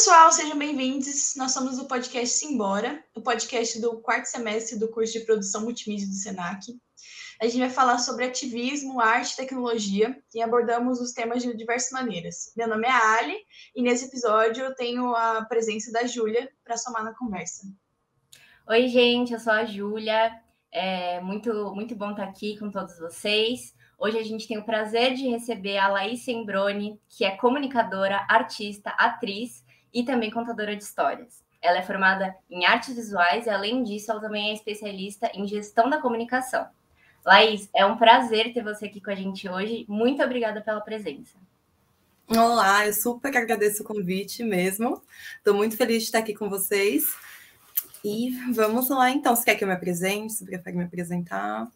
pessoal, sejam bem-vindos. Nós somos o podcast Simbora, o podcast do quarto semestre do curso de Produção Multimídia do Senac. A gente vai falar sobre ativismo, arte e tecnologia e abordamos os temas de diversas maneiras. Meu nome é Ali e nesse episódio eu tenho a presença da Júlia para somar na conversa. Oi, gente, eu sou a Júlia. É muito bom estar aqui com todos vocês. Hoje a gente tem o prazer de receber a Laís Sembroni, que é comunicadora, artista, atriz e também contadora de histórias. Ela é formada em artes visuais e, além disso, ela também é especialista em gestão da comunicação. Laís, é um prazer ter você aqui com a gente hoje. Muito obrigada pela presença. Olá, eu super agradeço o convite mesmo. Estou muito feliz de estar aqui com vocês. E vamos lá, então. Você quer que eu me apresente? Você prefere me apresentar?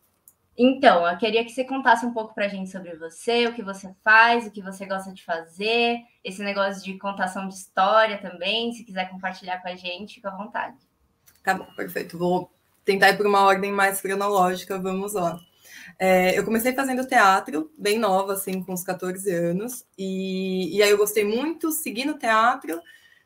Então, eu queria que você contasse um pouco para a gente sobre você, o que você faz, o que você gosta de fazer, esse negócio de contação de história também. Se quiser compartilhar com a gente, fica à vontade. Tá bom, perfeito. Vou tentar ir por uma ordem mais cronológica. Vamos lá. Eu comecei fazendo teatro, bem nova, assim, com uns 14 anos. E aí eu gostei muito, segui no teatro.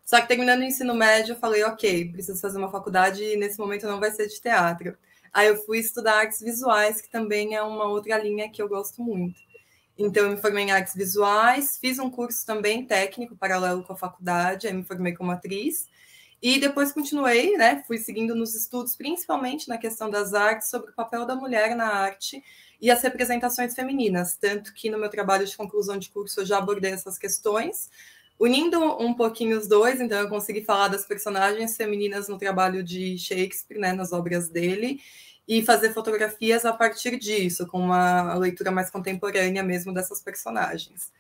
Só que terminando o ensino médio, eu falei, ok, preciso fazer uma faculdade e nesse momento não vai ser de teatro. Aí eu fui estudar artes visuais, que também é uma outra linha que eu gosto muito. Então eu me formei em artes visuais, fiz um curso também técnico, paralelo com a faculdade, aí me formei como atriz. E depois continuei, né, fui seguindo nos estudos, principalmente na questão das artes, sobre o papel da mulher na arte e as representações femininas. Tanto que no meu trabalho de conclusão de curso eu já abordei essas questões, unindo um pouquinho os dois, então eu consegui falar das personagens femininas no trabalho de Shakespeare, né, nas obras dele, e fazer fotografias a partir disso, com uma leitura mais contemporânea mesmo dessas personagens.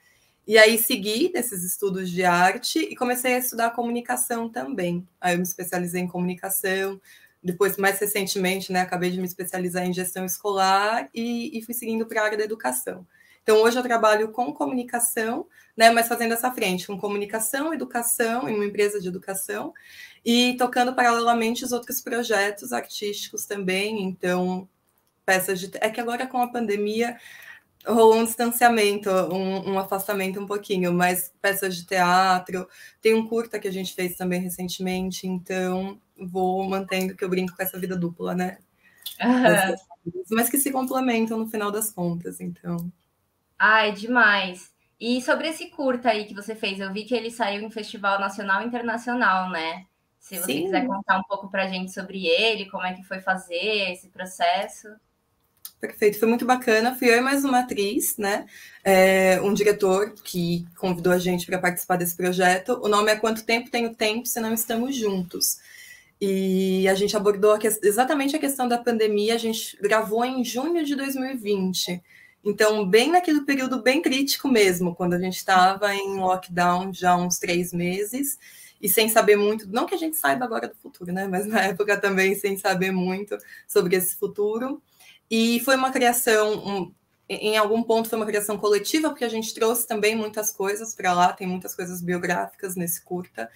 E aí segui nesses estudos de arte e comecei a estudar comunicação também. Aí eu me especializei em comunicação, depois, mais recentemente, né, acabei de me especializar em gestão escolar e fui seguindo para a área da educação. Então, hoje eu trabalho com comunicação, né, mas fazendo essa frente, com comunicação, educação, em uma empresa de educação, e tocando paralelamente os outros projetos artísticos também. Então, peças de... É que agora, com a pandemia, rolou um distanciamento, um afastamento um pouquinho, mas peças de teatro, tem um curta que a gente fez também recentemente, então vou mantendo, que eu brinco com essa vida dupla, né? Mas que se complementam no final das contas, então... Ai, demais. E sobre esse curta aí que você fez, eu vi que ele saiu em festival nacional e internacional, né? Se você Sim. quiser contar um pouco pra gente sobre ele, como é que foi fazer esse processo. Perfeito, foi muito bacana. Fui eu e mais uma atriz, né? Um diretor que convidou a gente para participar desse projeto. O nome é Quanto Tempo Tenho Tempo Se Não Estamos Juntos. E a gente abordou exatamente a questão da pandemia. A gente gravou em junho de 2020. Então, bem naquele período bem crítico mesmo, quando a gente estava em lockdown já há uns 3 meses e sem saber muito, não que a gente saiba agora do futuro, né? Mas na época também sem saber muito sobre esse futuro. E foi uma criação, em algum ponto foi uma criação coletiva, porque a gente trouxe também muitas coisas para lá, tem muitas coisas biográficas nesse curta.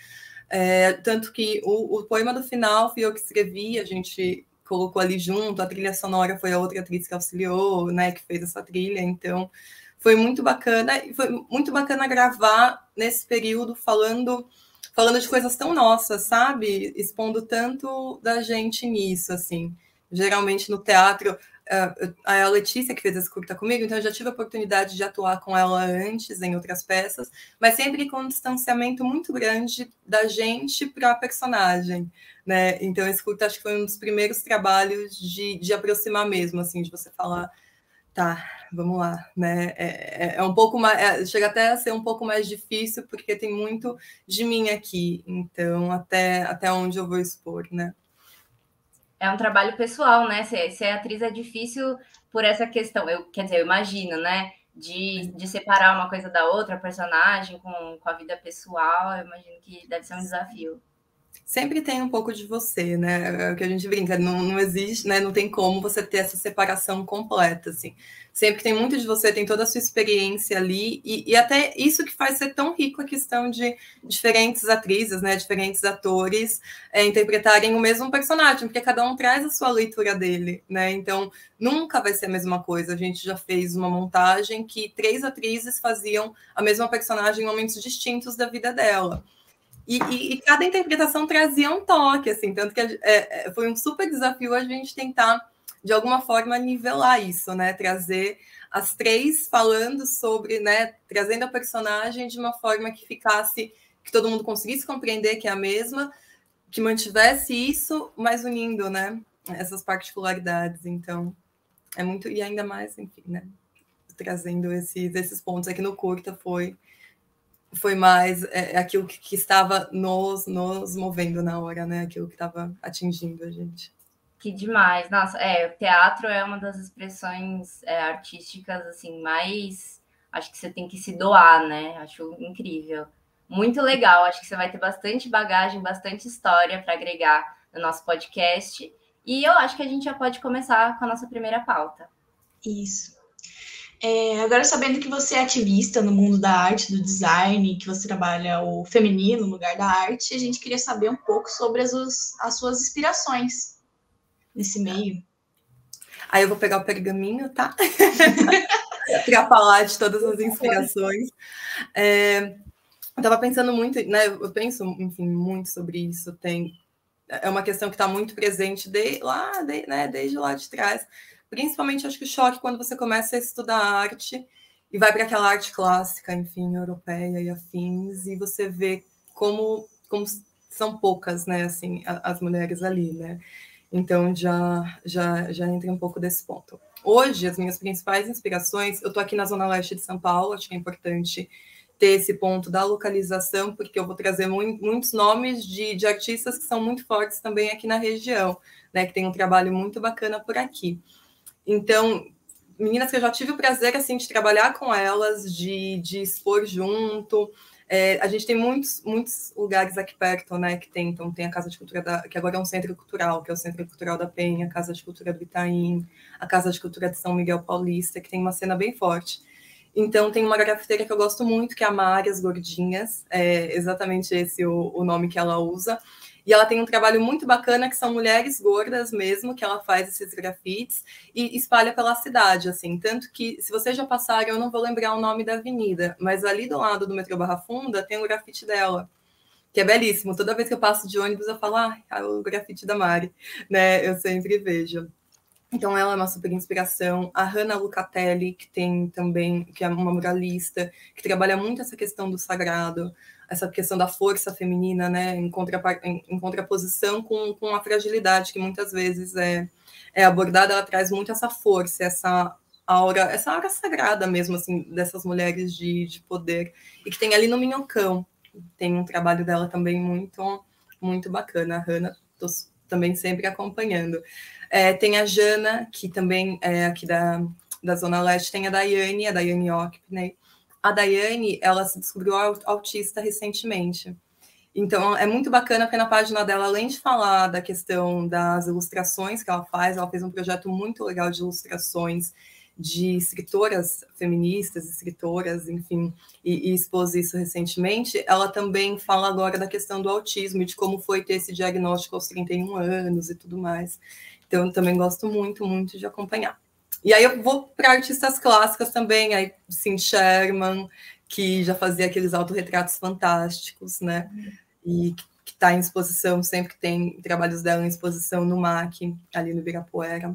Tanto que o poema do final fui eu que escrevi, a gente colocou ali junto, a trilha sonora foi a outra atriz que auxiliou, né, que fez essa trilha, então foi muito bacana, e foi muito bacana gravar nesse período falando de coisas tão nossas, sabe? Expondo tanto da gente nisso, assim. Geralmente no teatro, a Letícia que fez esse curta comigo, então eu já tive a oportunidade de atuar com ela antes em outras peças, mas sempre com um distanciamento muito grande da gente para a personagem, né? Então esse curta acho que foi um dos primeiros trabalhos de aproximar mesmo, assim, de você falar, tá, vamos lá, né? É um pouco mais, chega até a ser um pouco mais difícil, porque tem muito de mim aqui, então até onde eu vou expor, né? É um trabalho pessoal, né? Ser atriz é difícil por essa questão. Quer dizer, eu imagino, né? De separar uma coisa da outra, personagem com a vida pessoal. Eu imagino que deve ser um desafio. Sempre tem um pouco de você, né? É o que a gente brinca, não existe, né? Não tem como você ter essa separação completa, assim. Sempre tem muito de você, tem toda a sua experiência ali, e até isso que faz ser tão rico a questão de diferentes atrizes, né? Diferentes atores interpretarem o mesmo personagem, porque cada um traz a sua leitura dele, né? Então, nunca vai ser a mesma coisa. A gente já fez uma montagem que 3 atrizes faziam a mesma personagem em momentos distintos da vida dela. E cada interpretação trazia um toque, assim, tanto que foi um super desafio a gente tentar, de alguma forma, nivelar isso, né? Trazer as três falando sobre, né? Trazendo a personagem de uma forma que ficasse, que todo mundo conseguisse compreender que é a mesma, que mantivesse isso, mas unindo, né? Essas particularidades. Então, é muito, e ainda mais, enfim, né? Trazendo esses pontos aqui no curta foi mais aquilo que estava nos movendo na hora, né? Aquilo que estava atingindo a gente. Que demais. Nossa, o teatro é uma das expressões artísticas, assim, mais... Acho que você tem que se doar, né? Acho incrível. Muito legal. Acho que você vai ter bastante bagagem, bastante história para agregar no nosso podcast. E eu acho que a gente já pode começar com a nossa primeira pauta. Isso. Agora, sabendo que você é ativista no mundo da arte, do design, que você trabalha o feminino no lugar da arte, a gente queria saber um pouco sobre as suas inspirações nesse meio. Aí eu vou pegar o pergaminho, tá? Para falar de todas as inspirações. Eu estava pensando muito, né? Eu penso, enfim, muito sobre isso. É uma questão que está muito presente desde lá de trás. Principalmente, acho que o choque quando você começa a estudar arte e vai para aquela arte clássica, enfim, europeia e afins, e você vê como são poucas, né, assim, as mulheres ali, né? Então, já entra um pouco desse ponto. Hoje, as minhas principais inspirações, eu estou aqui na Zona Leste de São Paulo, acho que é importante ter esse ponto da localização, porque eu vou trazer muitos nomes de artistas que são muito fortes também aqui na região, né, que tem um trabalho muito bacana por aqui. Então, meninas que eu já tive o prazer assim, de trabalhar com elas, de expor junto. A gente tem muitos lugares aqui perto, né, que tem. Então, tem a Casa de Cultura, que agora é um centro cultural, que é o Centro Cultural da Penha, a Casa de Cultura do Itaim, a Casa de Cultura de São Miguel Paulista, que tem uma cena bem forte. Então, tem uma grafiteira que eu gosto muito, que é a Mari As Gordinhas, é exatamente esse o nome que ela usa. E ela tem um trabalho muito bacana, que são mulheres gordas mesmo, que ela faz esses grafites e espalha pela cidade, assim. Tanto que, se vocês já passaram, eu não vou lembrar o nome da avenida, mas ali do lado do metrô Barra Funda tem o grafite dela, que é belíssimo. Toda vez que eu passo de ônibus, eu falo, o grafite da Mari, né? Eu sempre vejo. Então, ela é uma super inspiração. A Hanna Lucatelli, que tem também, que é uma muralista, que trabalha muito essa questão do sagrado, essa questão da força feminina, né, em contraposição com a fragilidade que muitas vezes é abordada. Ela traz muito essa força, essa aura sagrada mesmo, assim, dessas mulheres de poder, e que tem ali no Minhocão. Tem um trabalho dela também muito, muito bacana. A Hanna, estou também sempre acompanhando. Tem a Jana, que também é aqui da Zona Leste, tem a Daiane Ockpney. A Daiane, ela se descobriu autista recentemente. Então, é muito bacana, porque na página dela, além de falar da questão das ilustrações que ela fez um projeto muito legal de ilustrações de escritoras feministas, escritoras, enfim, e expôs isso recentemente. Ela também fala agora da questão do autismo e de como foi ter esse diagnóstico aos 31 anos e tudo mais. Então, eu também gosto muito, muito de acompanhar. E aí eu vou para artistas clássicas também, aí Cindy Sherman, que já fazia aqueles autorretratos fantásticos, né? E que está em exposição, sempre tem trabalhos dela em exposição no MAC, ali no Ibirapuera.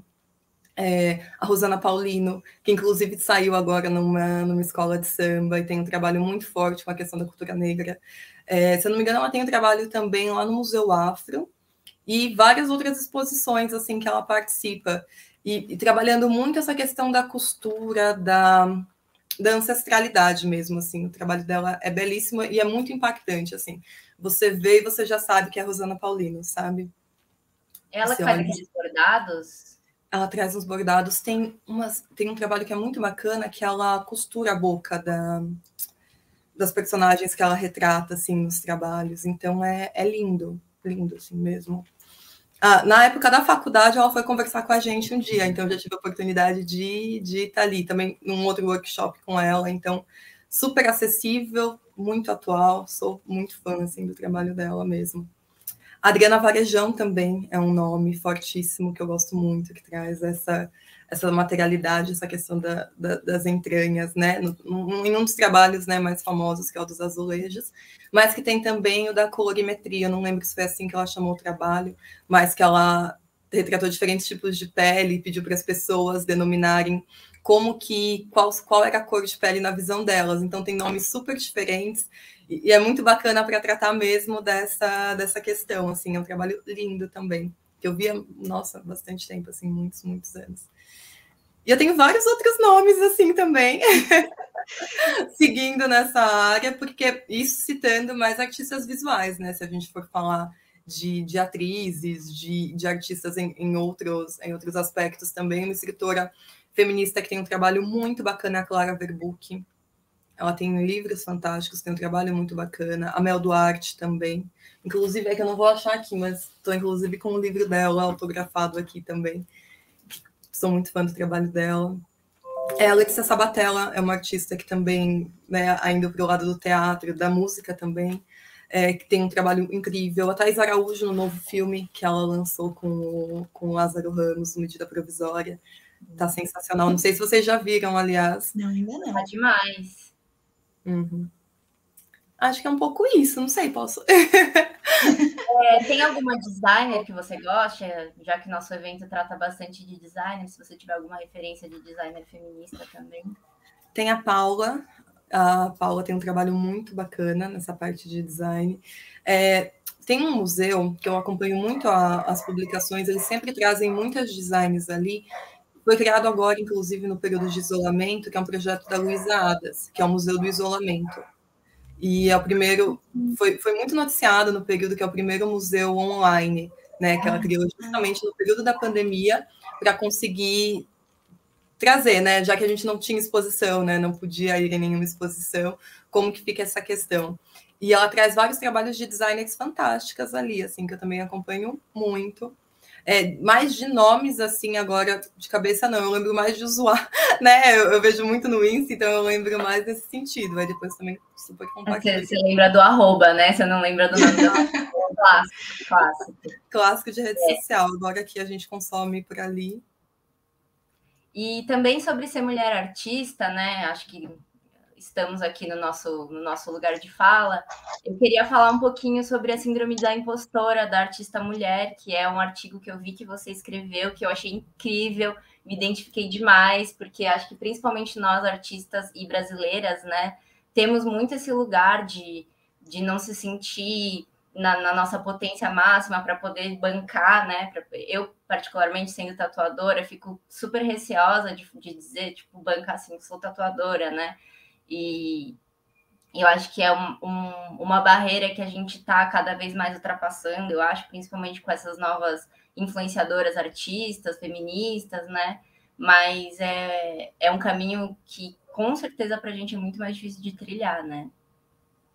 A Rosana Paulino, que inclusive saiu agora numa escola de samba e tem um trabalho muito forte com a questão da cultura negra. Se eu não me engano, ela tem um trabalho também lá no Museu Afro e várias outras exposições assim que ela participa. E trabalhando muito essa questão da costura, da ancestralidade mesmo, assim. O trabalho dela é belíssimo e é muito impactante, assim. Você vê e você já sabe que é a Rosana Paulino, sabe? Ela que faz aqueles bordados? Ela traz uns bordados. Tem um trabalho que é muito bacana, que ela costura a boca das personagens que ela retrata, assim, nos trabalhos. Então, é lindo, lindo, assim, mesmo. Na época da faculdade, ela foi conversar com a gente um dia, então eu já tive a oportunidade de estar ali, também num outro workshop com ela, então super acessível, muito atual, sou muito fã, assim, do trabalho dela mesmo. A Adriana Varejão também é um nome fortíssimo, que eu gosto muito, que traz essa materialidade, essa questão das entranhas, né? Em um dos trabalhos, né, mais famosos, que é o dos azulejos, mas que tem também o da colorimetria. Eu não lembro se foi assim que ela chamou o trabalho, mas que ela retratou diferentes tipos de pele e pediu para as pessoas denominarem qual era a cor de pele na visão delas. Então tem nomes super diferentes e é muito bacana para tratar mesmo dessa questão, assim, é um trabalho lindo também, que eu via, nossa, bastante tempo, assim, muitos anos. E eu tenho vários outros nomes, assim, também, seguindo nessa área, porque isso citando mais artistas visuais, né? Se a gente for falar de atrizes, de artistas em outros aspectos também, uma escritora feminista que tem um trabalho muito bacana, a Clara Verbuck. Ela tem livros fantásticos, tem um trabalho muito bacana. A Mel Duarte também. Inclusive, é que eu não vou achar aqui, mas estou, inclusive, com o livro dela autografado aqui também. Sou muito fã do trabalho dela. A Alexia Sabatella é uma artista que também, né, ainda para o lado do teatro, da música também, que tem um trabalho incrível. A Thais Araújo, no novo filme que ela lançou com o Lázaro Ramos, Medida Provisória. Tá sensacional. Não sei se vocês já viram, aliás. Não, ainda não. Tá demais. Uhum. Acho que é um pouco isso, não sei, posso... Tem alguma designer que você gosta? Já que nosso evento trata bastante de designer, se você tiver alguma referência de designer feminista também. Tem a Paula tem um trabalho muito bacana nessa parte de design. Tem um museu que eu acompanho muito as publicações, eles sempre trazem muitas designs ali. Foi criado agora, inclusive, no período de isolamento, que é um projeto da Luísa Adas, que é o Museu do Isolamento. E é o primeiro, foi muito noticiado no período que é o primeiro museu online, né, que ela criou justamente no período da pandemia, para conseguir trazer, né, já que a gente não tinha exposição, né, não podia ir em nenhuma exposição, como que fica essa questão. E ela traz vários trabalhos de designers fantásticas ali, assim, que eu também acompanho muito. Mais de nomes, assim, agora, de cabeça não, eu lembro mais de usuário, né, eu vejo muito no Insta, então eu lembro mais nesse sentido, aí depois também super compartilho. Você lembra do arroba, né, você não lembra do nome do clássico de rede social, agora que a gente consome por ali. E também sobre ser mulher artista, né, acho que estamos aqui no nosso lugar de fala, eu queria falar um pouquinho sobre a síndrome da impostora da artista mulher, que é um artigo que eu vi que você escreveu, que eu achei incrível, me identifiquei demais, porque acho que principalmente nós, artistas e brasileiras, né, temos muito esse lugar de não se sentir na nossa potência máxima para poder bancar, né? Eu, particularmente, sendo tatuadora, fico super receosa de dizer, tipo, bancar assim, sou tatuadora, né? E eu acho que é uma barreira que a gente está cada vez mais ultrapassando, eu acho, principalmente com essas novas influenciadoras artistas, feministas, né? Mas é um caminho que, com certeza, para a gente é muito mais difícil de trilhar, né?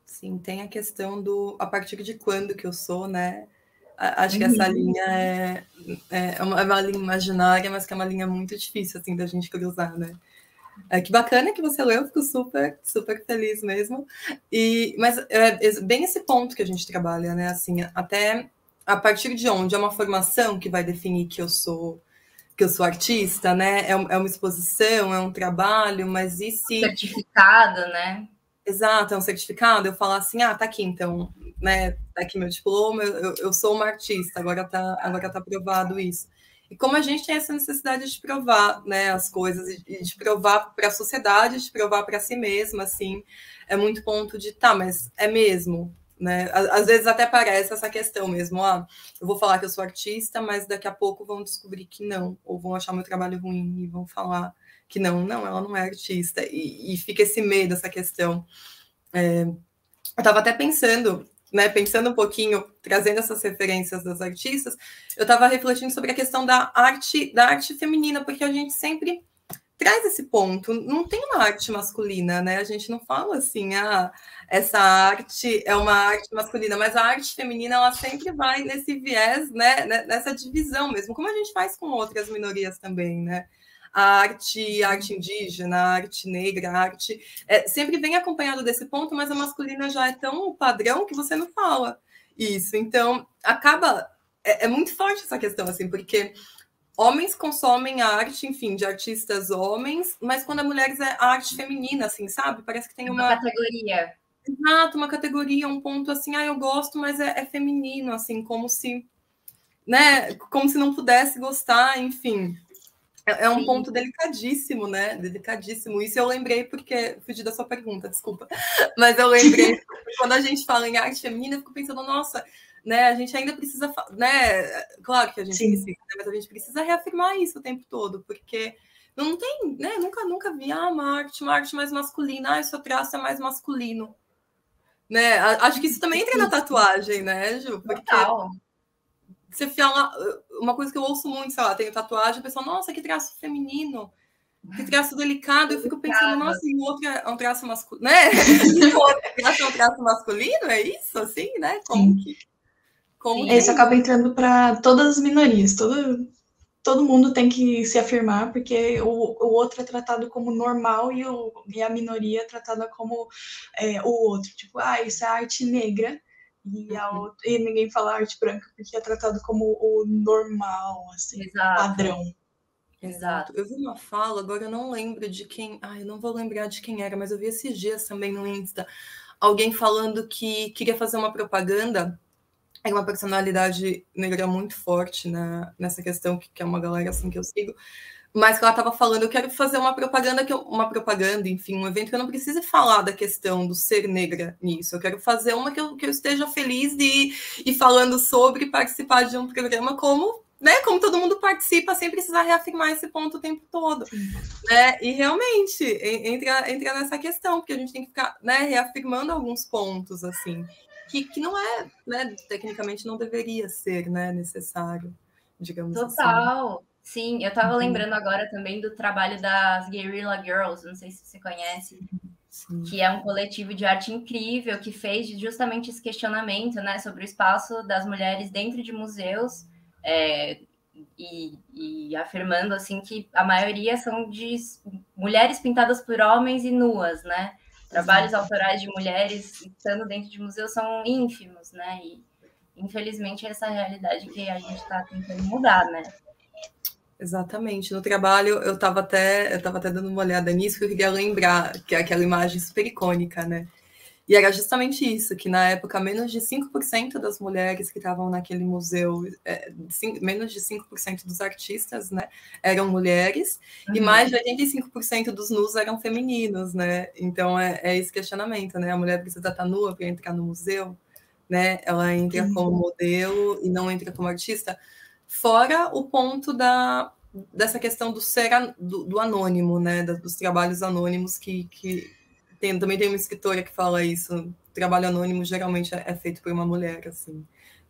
Sim, tem a questão do a partir de quando que eu sou, né? Acho que essa linha é uma linha imaginária, mas que é uma linha muito difícil, assim, da gente cruzar, né? Que bacana que você leu, fico super, super feliz mesmo. Mas é bem esse ponto que a gente trabalha, né? Assim, até a partir de onde é uma formação que vai definir que eu sou artista, né? É uma exposição, é um trabalho, mas e se... Certificado, né? Exato, é um certificado, eu falar assim, tá aqui então, né, tá aqui meu diploma, eu sou uma artista, agora tá aprovado isso. E como a gente tem essa necessidade de provar, né, as coisas, e de provar para a sociedade, de provar para si mesma, assim, é muito ponto de, mas é mesmo, né, às vezes até parece essa questão mesmo, eu vou falar que eu sou artista, mas daqui a pouco vão descobrir que não, ou vão achar meu trabalho ruim e vão falar que não, ela não é artista, e fica esse medo, essa questão. Eu estava até pensando, né, pensando um pouquinho, trazendo essas referências das artistas, eu estava refletindo sobre a questão da arte feminina, porque a gente sempre traz esse ponto, não tem uma arte masculina, né, a gente não fala assim, essa arte é uma arte masculina, mas a arte feminina, ela sempre vai nesse viés, né, nessa divisão mesmo, como a gente faz com outras minorias também, né, a arte indígena, a arte negra, a arte... sempre vem acompanhado desse ponto, mas a masculina já é tão padrão que você não fala isso. Então, acaba... É muito forte essa questão, assim, porque homens consomem a arte, enfim, de artistas homens, mas quando é mulheres é a arte feminina, assim, sabe? Parece que tem uma categoria. Exato, uma categoria, um ponto assim, eu gosto, mas é feminino, assim, como se, né, como se não pudesse gostar, enfim. É um ponto delicadíssimo, né? Delicadíssimo. Isso eu lembrei porque fugi da sua pergunta, desculpa. Mas eu lembrei quando a gente fala em arte feminina, eu fico pensando, nossa, né? A gente ainda precisa, né? Claro que a gente precisa, né, mas a gente precisa reafirmar isso o tempo todo, porque não tem, né? Nunca vi uma arte mais masculina. Seu traço é mais masculino, né? Acho que isso também entra na tatuagem, né, Ju? Porque total. Você fala uma coisa que eu ouço muito, sei lá, tenho tatuagem, o pessoal, nossa, que traço feminino, que traço delicado. Eu fico pensando, nossa, e o outro é um traço masculino, né? E o outro traço é um traço masculino? É isso, assim, né? Como que isso acaba entrando para todas as minorias, todo mundo tem que se afirmar, porque o outro é tratado como normal e a minoria é tratada como o outro. Tipo, isso é arte negra. E ninguém fala arte branca, porque é tratado como o normal, assim, padrão. Exato. Eu vi uma fala, agora eu não lembro de quem. Eu não vou lembrar de quem era, mas eu vi esses dias também no Insta. Alguém falando que queria fazer uma propaganda. É uma personalidade negra muito forte nessa questão, que é uma galera assim que eu sigo. Mas que ela estava falando, eu quero fazer uma propaganda, enfim, um evento que eu não precise falar da questão do ser negra nisso. Eu quero fazer uma que eu esteja feliz de ir falando sobre participar de um programa como, né, como todo mundo participa, sem precisar reafirmar esse ponto o tempo todo. Né? E realmente entra nessa questão, porque a gente tem que ficar, né, reafirmando alguns pontos, assim, que não é, né, tecnicamente não deveria ser, né, necessário, digamos assim. Total. Sim, eu estava lembrando agora também do trabalho das Guerrilla Girls, não sei se você conhece, que é um coletivo de arte incrível que fez justamente esse questionamento, né, sobre o espaço das mulheres dentro de museus, e afirmando assim que a maioria são de mulheres pintadas por homens e nuas, né? Trabalhos autorais de mulheres estando dentro de museus são ínfimos, né? E infelizmente essa é a realidade que a gente está tentando mudar, né? Exatamente. No trabalho, eu estava até dando uma olhada nisso, que eu queria lembrar, que é aquela imagem super icônica, né? E era justamente isso, que na época menos de 5% das mulheres que estavam naquele museu, menos de 5% dos artistas, né, eram mulheres, e mais de 85% dos nus eram femininos, né? Então é esse questionamento, né? A mulher precisa estar nua para entrar no museu, né? Ela entra como modelo e não entra como artista. Fora o ponto dessa questão do anônimo, né? Dos trabalhos anônimos que também tem uma escritora que fala isso. Trabalho anônimo geralmente é feito por uma mulher, assim,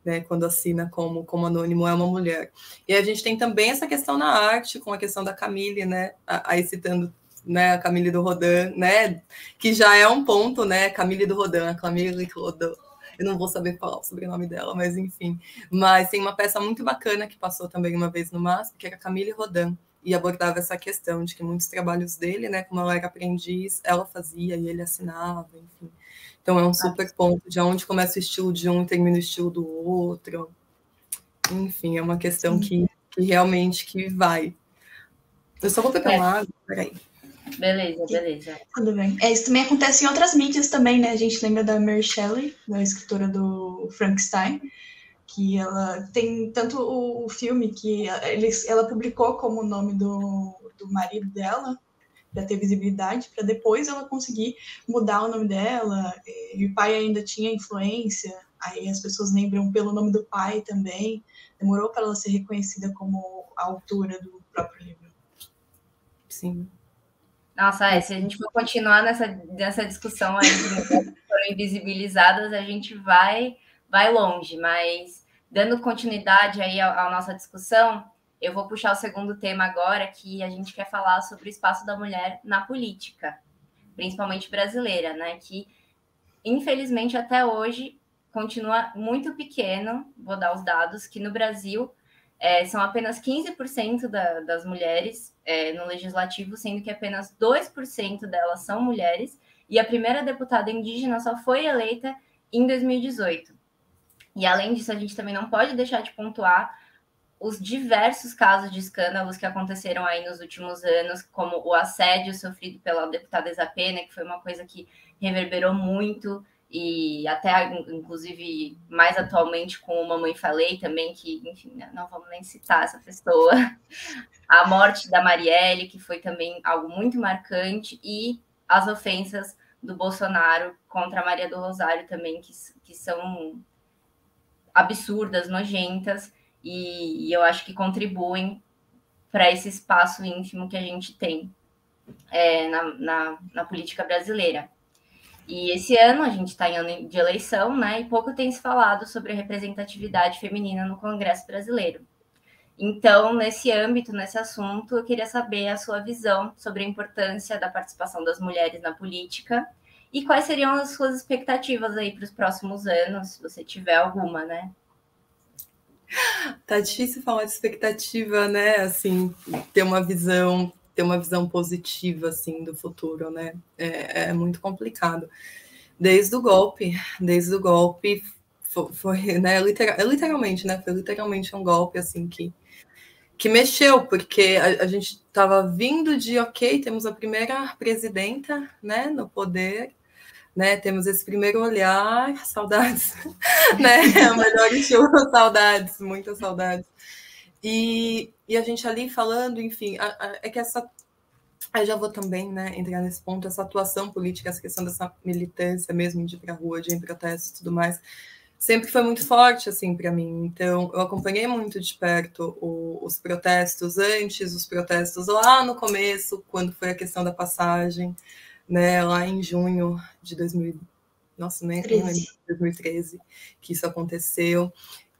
né? Quando assina como anônimo é uma mulher. E a gente tem também essa questão na arte, com a questão da Camille, né? Aí citando, né, a Camille do Rodin, né? Que já é um ponto, né? Camille do Rodin, a Camille Rodin. Eu não vou saber falar o sobrenome dela, mas enfim. Mas tem uma peça muito bacana que passou também uma vez no MASP, que era Camille Rodin, e abordava essa questão de que muitos trabalhos dele, né, como ela era aprendiz, ela fazia e ele assinava, enfim. Então é um super ponto de onde começa o estilo de um e termina o estilo do outro. Enfim, é uma questão que realmente que vai. Eu só vou pegar uma água, peraí. Beleza. Tudo bem. Isso também acontece em outras mídias também, né? A gente lembra da Mary Shelley, da escritora do Frankenstein, que ela tem tanto o filme que ela publicou como o nome do marido dela, para ter visibilidade, para depois ela conseguir mudar o nome dela, e o pai ainda tinha influência, aí as pessoas lembram pelo nome do pai também, demorou para ela ser reconhecida como a autora do próprio livro. Sim. Nossa, se a gente for continuar nessa discussão aí de mulheres que foram invisibilizadas, a gente vai longe, mas dando continuidade aí à nossa discussão, eu vou puxar o segundo tema agora, que a gente quer falar sobre o espaço da mulher na política, principalmente brasileira, né? Que, infelizmente, até hoje continua muito pequeno. Vou dar os dados, que no Brasil são apenas 15% das mulheres no legislativo, sendo que apenas 2% delas são mulheres, e a primeira deputada indígena só foi eleita em 2018. E além disso, a gente também não pode deixar de pontuar os diversos casos de escândalos que aconteceram aí nos últimos anos, como o assédio sofrido pela deputada Isa Pena, que foi uma coisa que reverberou muito, e até, inclusive, mais atualmente com o Mamãe Falei também, que, enfim, não vamos nem citar essa pessoa. A morte da Marielle, que foi também algo muito marcante, e as ofensas do Bolsonaro contra a Maria do Rosário também, que são absurdas, nojentas, e eu acho que contribuem para esse espaço íntimo que a gente tem na política brasileira. E esse ano a gente está em ano de eleição, né? E pouco tem se falado sobre a representatividade feminina no Congresso brasileiro. Então, nesse âmbito, nesse assunto, eu queria saber a sua visão sobre a importância da participação das mulheres na política e quais seriam as suas expectativas aí para os próximos anos, se você tiver alguma, né? Tá difícil falar de expectativa, né? Assim, ter uma visão positiva, assim, do futuro, né? É muito complicado. Desde o golpe foi, né? Literalmente, né? Foi literalmente um golpe, assim, que mexeu, porque a gente estava vindo de, ok, temos a primeira presidenta, né, no poder, né, temos esse primeiro olhar, saudades, né, o melhor estilo, saudades, muitas saudades. E a gente ali falando, enfim, é que essa... Aí já vou também, né, entrar nesse ponto, essa atuação política, essa questão dessa militância mesmo, de ir para a rua, de ir em protestos e tudo mais, sempre foi muito forte, assim, para mim. Então, eu acompanhei muito de perto os protestos antes, os protestos lá no começo, quando foi a questão da passagem, né, lá em junho de 2013, que isso aconteceu.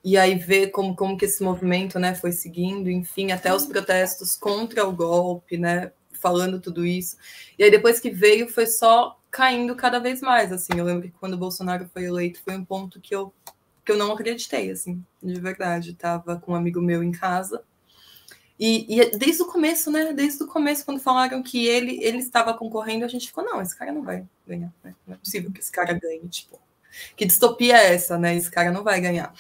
E aí ver como que esse movimento, né, foi seguindo, enfim, até os protestos contra o golpe, né, falando tudo isso. E aí depois que veio, foi só caindo cada vez mais, assim. Eu lembro que quando o Bolsonaro foi eleito, foi um ponto que eu não acreditei, assim, de verdade. Estava com um amigo meu em casa. E desde o começo, né? Desde o começo, quando falaram que ele estava concorrendo, a gente ficou, não, esse cara não vai ganhar, né? Não é possível que esse cara ganhe, tipo. Que distopia é essa, né? Esse cara não vai ganhar.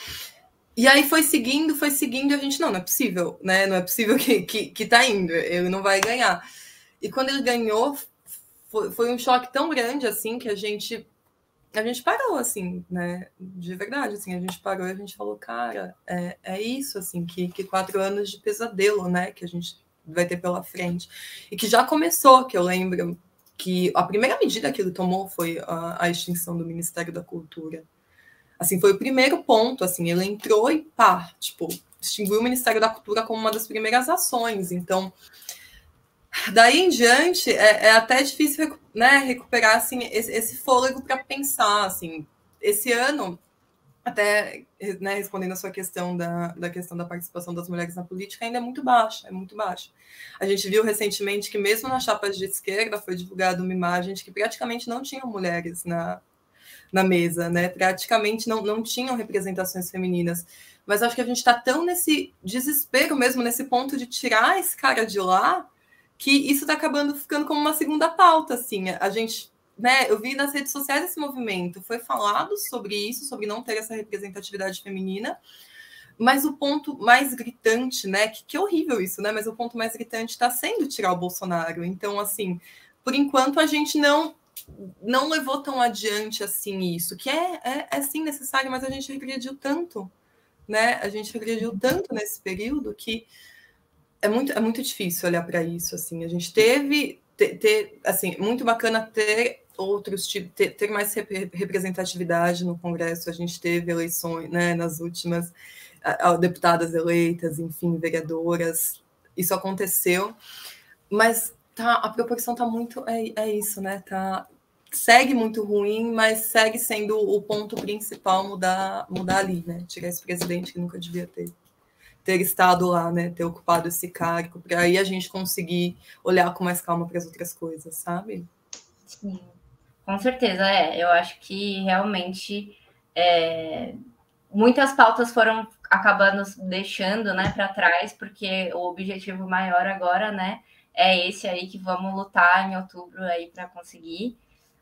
E aí foi seguindo, e a gente, não é possível, né? Não é possível que tá indo, ele não vai ganhar. E quando ele ganhou, foi um choque tão grande, assim, que a gente parou, assim, né? De verdade, assim, a gente parou e a gente falou, cara, é isso, assim, que 4 anos de pesadelo, né? Que a gente vai ter pela frente. E que já começou, que eu lembro que a primeira medida que ele tomou foi a extinção do Ministério da Cultura. Assim, foi o primeiro ponto, assim, ele entrou e pá, tipo, extinguiu o Ministério da Cultura como uma das primeiras ações. Então, daí em diante, é até difícil, né, recuperar, assim, esse fôlego para pensar, assim. Esse ano, até, né, respondendo a sua questão da questão da participação das mulheres na política, ainda é muito baixa, A gente viu recentemente que mesmo nas chapas de esquerda foi divulgada uma imagem de que praticamente não tinham mulheres na mesa, né? Praticamente não tinham representações femininas. Mas acho que a gente está tão nesse desespero mesmo, nesse ponto de tirar esse cara de lá, que isso está acabando ficando como uma segunda pauta, assim. A gente, né? Eu vi nas redes sociais esse movimento, foi falado sobre isso, sobre não ter essa representatividade feminina, mas o ponto mais gritante, né? Que horrível isso, né? Mas o ponto mais gritante está sendo tirar o Bolsonaro. Então, assim, por enquanto a gente não levou tão adiante assim isso, que é sim necessário, mas a gente regrediu tanto, né? A gente regrediu tanto nesse período que é muito difícil olhar para isso, assim. A gente teve assim, muito bacana ter outros tipos, ter mais representatividade no Congresso. A gente teve eleições, né, nas últimas, deputadas eleitas, enfim, vereadoras. Isso aconteceu, mas a proporção tá muito, isso, né? Segue muito ruim, mas segue sendo o ponto principal mudar ali, né? Tirar esse presidente que nunca devia ter estado lá, né? Ter ocupado esse cargo, para aí a gente conseguir olhar com mais calma para as outras coisas, sabe? Sim, com certeza, eu acho que realmente muitas pautas foram acabando deixando, né, para trás, porque o objetivo maior agora, né, é esse aí que vamos lutar em outubro aí para conseguir.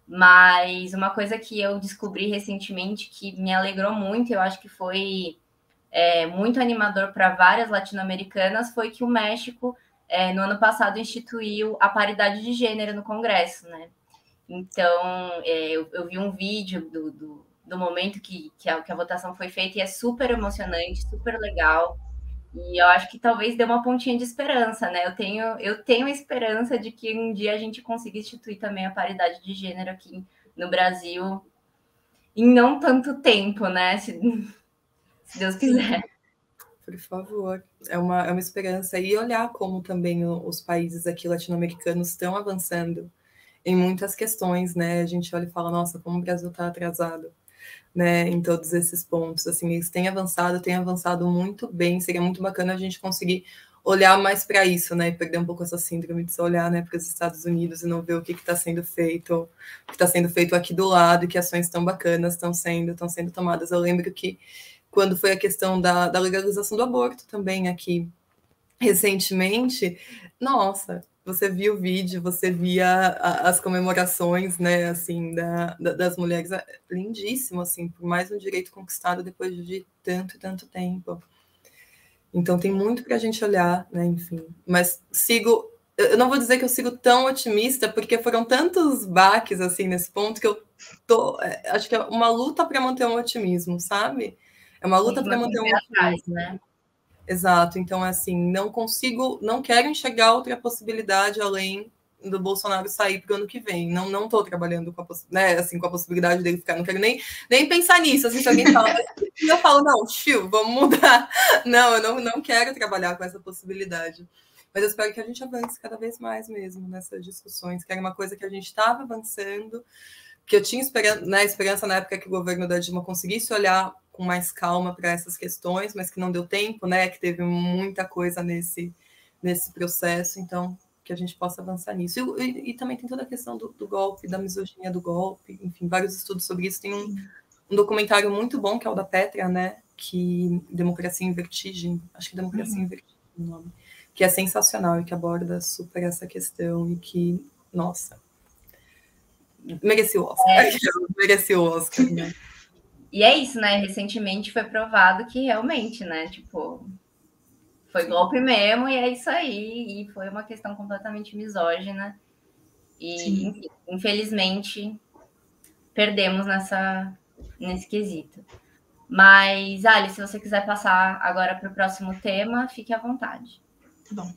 Mas uma coisa que eu descobri recentemente que me alegrou muito, eu acho que foi muito animador para várias latino-americanas foi que o México, no ano passado, instituiu a paridade de gênero no Congresso, né? Então, eu vi um vídeo do momento que a votação foi feita e é super emocionante, super legal. E eu acho que talvez dê uma pontinha de esperança, né? Eu tenho a esperança de que um dia a gente consiga instituir também a paridade de gênero aqui no Brasil em não tanto tempo, né? Se Deus quiser. Por favor, é uma esperança. E olhar como também os países aqui latino-americanos estão avançando em muitas questões, né? A gente olha e fala, nossa, como o Brasil está atrasado, né? Em todos esses pontos. Assim, eles têm avançado muito bem. Seria muito bacana a gente conseguir olhar mais para isso, né? E perder um pouco essa síndrome de só olhar, né, para os Estados Unidos e não ver o que está sendo feito, o que está sendo feito aqui do lado, e que ações tão bacanas estão sendo tomadas. Eu lembro que quando foi a questão da legalização do aborto também aqui recentemente, nossa, você via o vídeo, você via as comemorações, né, assim, das mulheres, lindíssimo, assim, por mais um direito conquistado depois de tanto tempo. Então tem muito para a gente olhar, né, enfim. Mas eu não vou dizer que eu sigo tão otimista, porque foram tantos baques, assim, nesse ponto, que eu acho que é uma luta para manter um otimismo, sabe? É uma luta para manter um otimismo. Né? Exato, então, assim, não quero enxergar outra possibilidade além do Bolsonaro sair para o ano que vem. Não estou trabalhando com a possibilidade dele ficar, não quero nem pensar nisso. Assim, se alguém fala, eu falo, não, vamos mudar. Não, eu não quero trabalhar com essa possibilidade. Mas eu espero que a gente avance cada vez mais mesmo nessas discussões, que era uma coisa que a gente estava avançando, que eu tinha esperança na época que o governo da Dilma conseguisse olhar com mais calma para essas questões, mas que não deu tempo, né? Que teve muita coisa nesse processo, então que a gente possa avançar nisso. E também tem toda a questão do golpe, da misoginia do golpe, enfim, vários estudos sobre isso. Tem um documentário muito bom, que é o da Petra, né? Que Democracia em Vertigem, acho que Democracia em Vertigem é o nome, que é sensacional e que aborda super essa questão e que, nossa, merecia o Oscar. Merecia o Oscar, né? E é isso, né? Recentemente foi provado que realmente, né? Tipo, foi golpe mesmo e é isso aí. E foi uma questão completamente misógina. E, enfim, infelizmente, perdemos nesse quesito. Mas, Alice, se você quiser passar agora para o próximo tema, fique à vontade. Tá bom.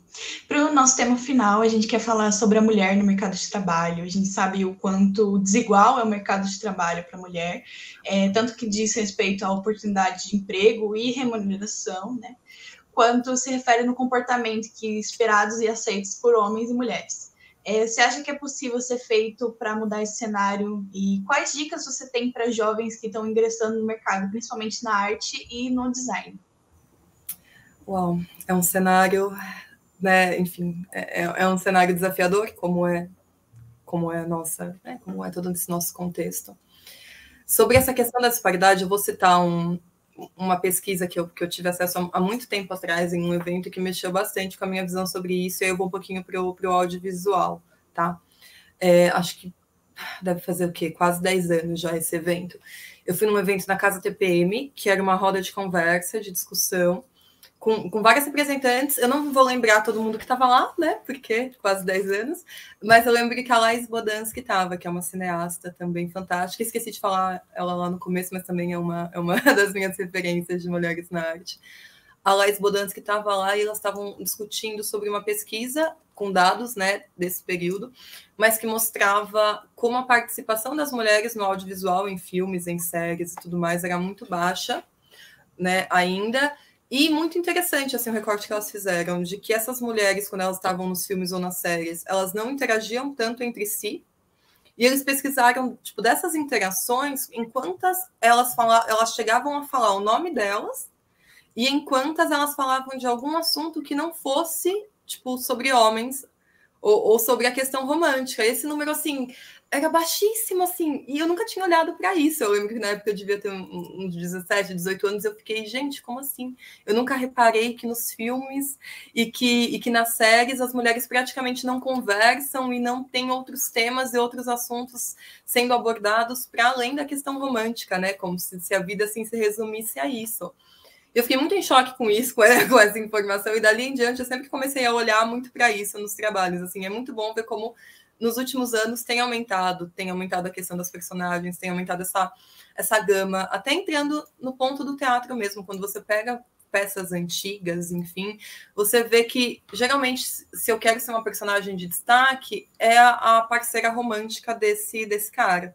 Para o nosso tema final, a gente quer falar sobre a mulher no mercado de trabalho. A gente sabe o quanto desigual é o mercado de trabalho para a mulher, tanto que diz respeito à oportunidade de emprego e remuneração, né? Quanto se refere no comportamento que esperados e aceitos por homens e mulheres. Você acha que é possível ser feito para mudar esse cenário? E quais dicas você tem para jovens que estão ingressando no mercado, principalmente na arte e no design? Uau, é um cenário, né? Enfim, é um cenário desafiador, como é nossa, né, como é todo esse nosso contexto. Sobre essa questão da disparidade, eu vou citar uma pesquisa que eu tive acesso há muito tempo atrás em um evento que mexeu bastante com a minha visão sobre isso, e aí eu vou um pouquinho para o audiovisual, tá? Acho que deve fazer o quê? Quase 10 anos já esse evento. Eu fui num evento na Casa TPM, que era uma roda de conversa, de discussão, com várias representantes. Eu não vou lembrar todo mundo que estava lá, né? Porque quase 10 anos. Mas eu lembro que a Laís Bodansky estava, que é uma cineasta também fantástica. Esqueci de falar ela lá no começo, mas também é uma das minhas referências de mulheres na arte. A Laís Bodansky estava lá e elas estavam discutindo sobre uma pesquisa com dados, né, desse período, mas que mostrava como a participação das mulheres no audiovisual, em filmes, em séries e tudo mais, era muito baixa, né, ainda. E muito interessante, assim, o recorte que elas fizeram, de que essas mulheres, quando elas estavam nos filmes ou nas séries, elas não interagiam tanto entre si, e eles pesquisaram, tipo, dessas interações, em quantas elas chegavam a falar o nome delas, e em quantas elas falavam de algum assunto que não fosse, tipo, sobre homens, ou sobre a questão romântica. Esse número, assim, era baixíssimo, assim, e eu nunca tinha olhado para isso. Eu lembro que na época eu devia ter uns 17, 18 anos, eu fiquei, gente, como assim? Eu nunca reparei que nos filmes e que nas séries as mulheres praticamente não conversam e não tem outros temas e outros assuntos sendo abordados para além da questão romântica, né? Como se a vida, assim, se resumisse a isso. Eu fiquei muito em choque com isso, com essa informação, e dali em diante eu sempre comecei a olhar muito para isso nos trabalhos. Assim, é muito bom ver como nos últimos anos tem aumentado a questão das personagens, tem aumentado essa gama, até entrando no ponto do teatro mesmo, quando você pega peças antigas, enfim, você vê que, geralmente, se eu quero ser uma personagem de destaque, é a parceira romântica desse cara,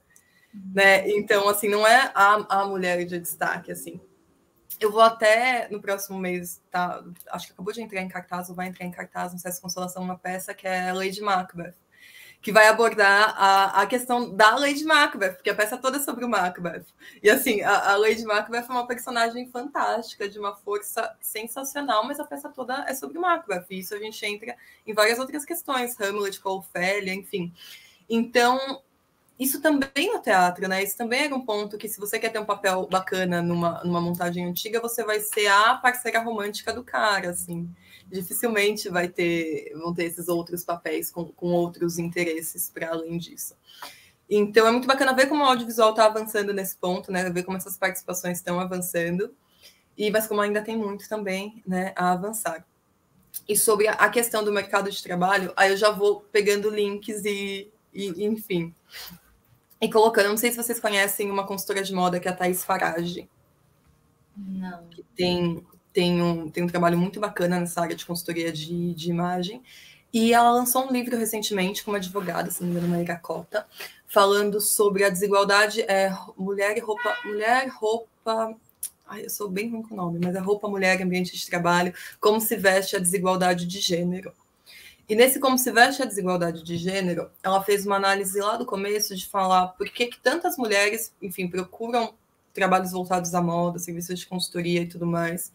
né? Então, assim, não é a mulher de destaque, assim. Eu vou até, no próximo mês, tá? Acho que acabou de entrar em cartaz, ou vai entrar em cartaz, não sei se Consolação, uma peça que é Lady Macbeth, que vai abordar a questão da Lady Macbeth, porque a peça toda é sobre o Macbeth. E, assim, a Lady Macbeth é uma personagem fantástica, de uma força sensacional, mas a peça toda é sobre o Macbeth. E isso a gente entra em várias outras questões, Hamlet, Ofélia, enfim. Então, isso também no teatro, né? Isso também era um ponto que, se você quer ter um papel bacana numa montagem antiga, você vai ser a parceira romântica do cara, assim. Dificilmente vão ter esses outros papéis com outros interesses para além disso. Então, é muito bacana ver como o audiovisual está avançando nesse ponto, né? Ver como essas participações estão avançando, mas como ainda tem muito também, né, a avançar. E sobre a questão do mercado de trabalho, aí eu já vou pegando links e enfim... E colocando, não sei se vocês conhecem uma consultora de moda que é a Thaís Farage. Não. Que tem um trabalho muito bacana nessa área de consultoria de imagem. E ela lançou um livro recentemente com uma advogada, se não me engano, Maíra Cota, falando sobre a desigualdade, mulher, roupa... Ai, eu sou bem ruim com o nome, mas é roupa, mulher, ambiente de trabalho, como se veste a desigualdade de gênero. E nesse Como se veste a desigualdade de gênero, ela fez uma análise lá do começo de falar por que tantas mulheres, enfim, procuram trabalhos voltados à moda, serviços de consultoria e tudo mais,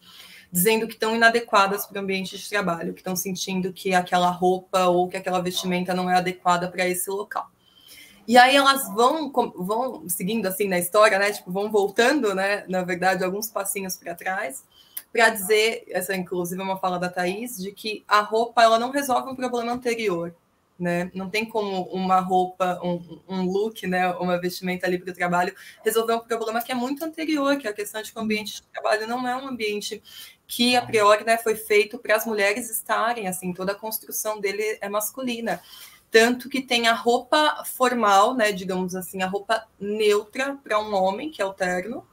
dizendo que estão inadequadas para o ambiente de trabalho, que estão sentindo que aquela roupa ou que aquela vestimenta não é adequada para esse local. E aí elas vão seguindo assim na história, né? Tipo, vão voltando, né? Na verdade, alguns passinhos para trás, para dizer, essa inclusive é uma fala da Thaís, de que a roupa ela não resolve um problema anterior, né? Não tem como uma roupa, um look, né, uma vestimenta ali para o trabalho resolver um problema que é muito anterior, que é a questão de que o ambiente de trabalho não é um ambiente que, a priori, né, foi feito para as mulheres estarem, assim, toda a construção dele é masculina. Tanto que tem a roupa formal, né, digamos assim, a roupa neutra para um homem, que é o terno,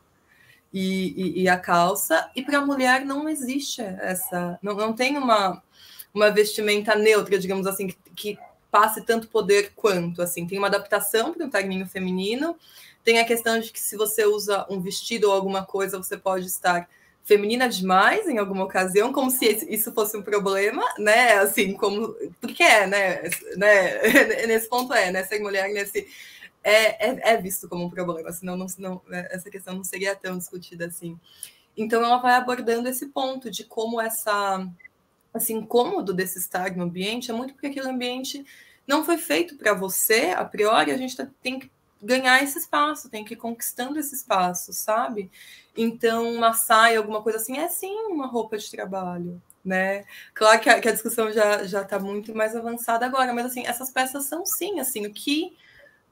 e a calça, e para a mulher não existe essa... Não tem uma vestimenta neutra, digamos assim, que passe tanto poder quanto, assim. Tem uma adaptação para um terninho feminino, tem a questão de que se você usa um vestido ou alguma coisa, você pode estar feminina demais em alguma ocasião, como se isso fosse um problema, né? Assim, como... Porque né? Nesse ponto né? Ser mulher nesse... É visto como um problema, senão essa questão não seria tão discutida assim. Então, ela vai abordando esse ponto de como esse incômodo desse estar no ambiente é muito porque aquele ambiente não foi feito para você, a priori, a gente tem que ganhar esse espaço, tem que ir conquistando esse espaço, sabe? Então, uma saia, alguma coisa assim, é sim uma roupa de trabalho, né? Claro que a discussão já está muito mais avançada agora, mas assim, essas peças são sim, assim,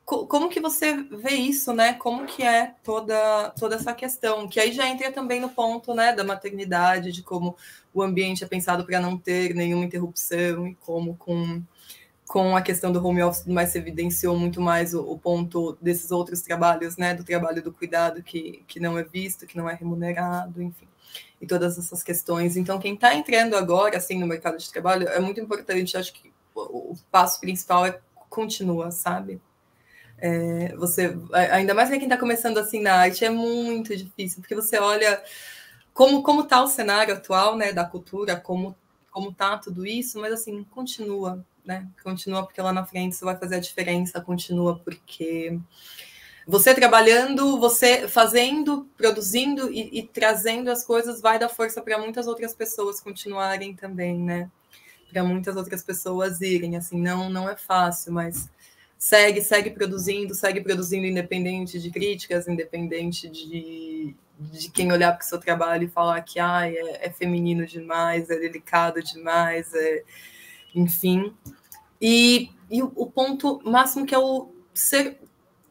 como que você vê isso, né? Como que é toda essa questão? Que aí já entra também no ponto, né, da maternidade, de como o ambiente é pensado para não ter nenhuma interrupção e como com a questão do home office, mais se evidenciou muito mais o ponto desses outros trabalhos, né, do trabalho do cuidado que não é visto, que não é remunerado, enfim, e todas essas questões. Então, quem está entrando agora, assim, no mercado de trabalho, é muito importante, acho que o passo principal continua, sabe? Você, ainda mais quem está começando assim na arte, é muito difícil, porque você olha como está o cenário atual, né, da cultura, como está tudo isso, mas assim, continua, né? Continua porque lá na frente isso vai fazer a diferença, continua porque você trabalhando, você fazendo, produzindo e trazendo as coisas vai dar força para muitas outras pessoas continuarem também, né? Para muitas outras pessoas irem, assim, não é fácil, mas segue produzindo independente de críticas, independente de quem olhar para o seu trabalho e falar que é feminino demais, é delicado demais, enfim. E o ponto máximo que é o ser,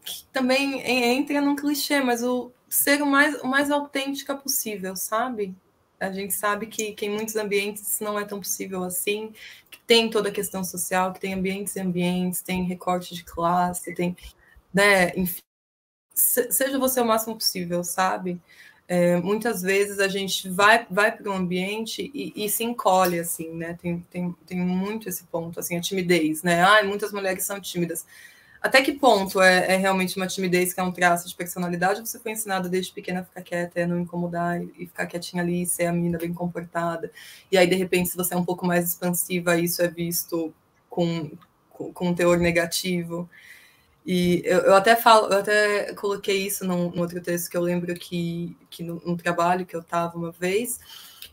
que também entra num clichê, mas o ser o mais autêntica possível, sabe? A gente sabe que em muitos ambientes isso não é tão possível assim, que tem toda a questão social, que tem ambientes e ambientes, tem recorte de classe, tem, né, enfim, seja você o máximo possível, sabe? Muitas vezes a gente vai para um ambiente e se encolhe, assim, né? Tem muito esse ponto, assim, a timidez, né? Muitas mulheres são tímidas. Até que ponto é realmente uma timidez que é um traço de personalidade? Você foi ensinada desde pequena a ficar quieta, a não incomodar e ficar quietinha ali, ser a menina bem comportada. E aí, de repente, se você é um pouco mais expansiva, isso é visto com um teor negativo. E eu até coloquei isso num outro texto que eu lembro que num trabalho que eu estava uma vez,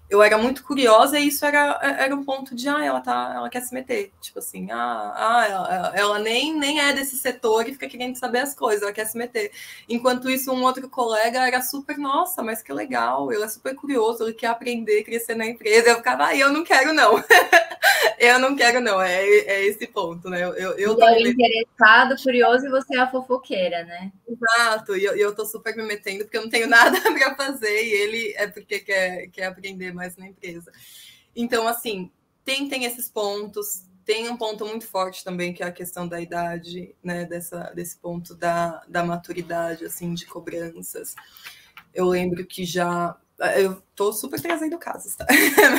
eu era muito curiosa e isso era um ponto de ela quer se meter, tipo assim, ela nem é desse setor e fica querendo saber as coisas, ela quer se meter. Enquanto isso, um outro colega era super, nossa, mas que legal, ele é super curioso, ele quer aprender, crescer na empresa. Eu ficava, eu não quero não. Eu não quero não, é esse ponto, né? Eu tô é interessado, curioso, e você é a fofoqueira, né? Exato, e eu tô super me metendo porque eu não tenho nada para fazer e ele é porque quer aprender mais na empresa. Então, assim, tem esses pontos, tem um ponto muito forte também que é a questão da idade, né? Desse ponto da maturidade, assim, de cobranças. Eu lembro que eu tô super trazendo casos, tá?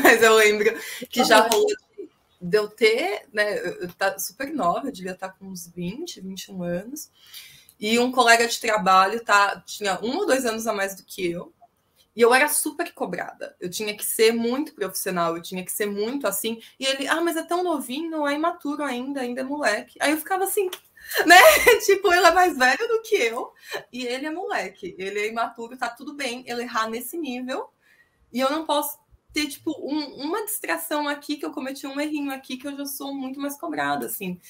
Mas eu lembro que já rolou de eu ter, né? Eu tá super nova, eu devia estar com uns 20, 21 anos. E um colega de trabalho tinha 1 ou 2 anos a mais do que eu. E eu era super cobrada. Eu tinha que ser muito profissional, eu tinha que ser muito assim. E ele, mas é tão novinho, é imaturo ainda é moleque. Aí eu ficava assim, né? Tipo, ele é mais velho do que eu e ele é moleque. Ele é imaturo, tá tudo bem ele errar nesse nível. E eu não posso ter, tipo, uma distração aqui, que eu cometi um errinho aqui, que eu já sou muito mais cobrada, assim.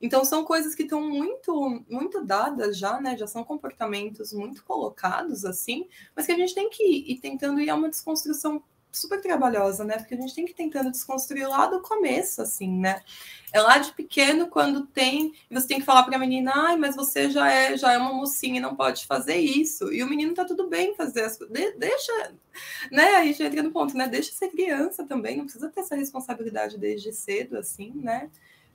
Então, são coisas que estão muito, muito dadas já, né? Já são comportamentos muito colocados, assim, mas que a gente tem que ir tentando ir a uma desconstrução super trabalhosa, né? Porque a gente tem que ir tentando desconstruir lá do começo, assim, né? É lá de pequeno, quando você tem que falar para a menina, mas você já é uma mocinha e não pode fazer isso. E o menino tá tudo bem fazer as coisas. Deixa, né? Aí já entra no ponto, né? Deixa ser criança também, não precisa ter essa responsabilidade desde cedo, assim, né?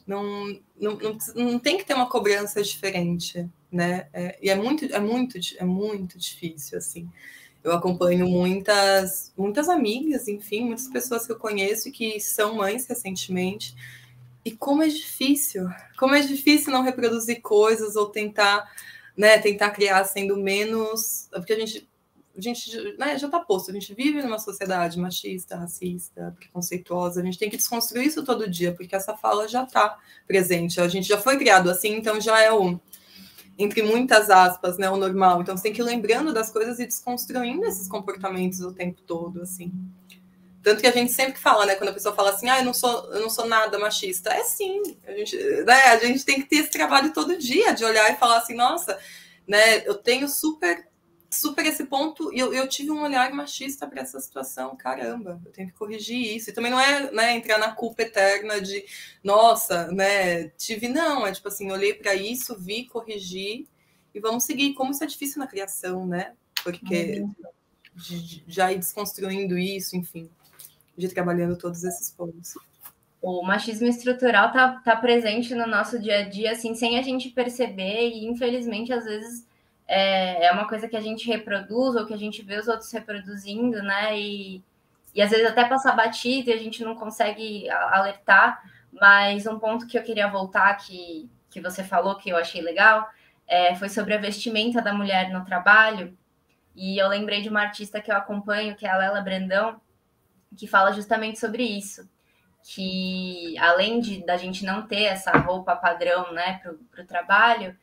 Não tem que ter uma cobrança diferente, né? E é muito difícil, assim. Eu acompanho muitas amigas, enfim, muitas pessoas que eu conheço que são mães recentemente. E como é difícil não reproduzir coisas ou tentar criar sendo menos. Porque a gente né, já está posto, a gente vive numa sociedade machista, racista, preconceituosa, a gente tem que desconstruir isso todo dia, porque essa fala já está presente, a gente já foi criado assim, então já é entre muitas aspas, né, o normal, então você tem que ir lembrando das coisas e desconstruindo esses comportamentos o tempo todo, assim. Tanto que a gente sempre fala, né, quando a pessoa fala assim, eu não sou nada machista, sim, a gente tem que ter esse trabalho todo dia, de olhar e falar assim, nossa, né, eu tenho super esse ponto, e eu tive um olhar machista para essa situação, caramba, eu tenho que corrigir isso. E também não é, né, entrar na culpa eterna de, nossa, né, não, é tipo assim, olhei para isso, vi, corrigi, e vamos seguir. Como isso é difícil na criação, né, porque já ir desconstruindo isso, enfim, de ir trabalhando todos esses pontos. O machismo estrutural tá presente no nosso dia a dia, assim, sem a gente perceber, e infelizmente, às vezes, é uma coisa que a gente reproduz ou que a gente vê os outros reproduzindo, né? E às vezes até passar batido e a gente não consegue alertar. Mas um ponto que eu queria voltar, que você falou, que eu achei legal, foi sobre a vestimenta da mulher no trabalho. E eu lembrei de uma artista que eu acompanho, que é a Lela Brandão, que fala justamente sobre isso. Que além da gente não ter essa roupa padrão, né, para o trabalho,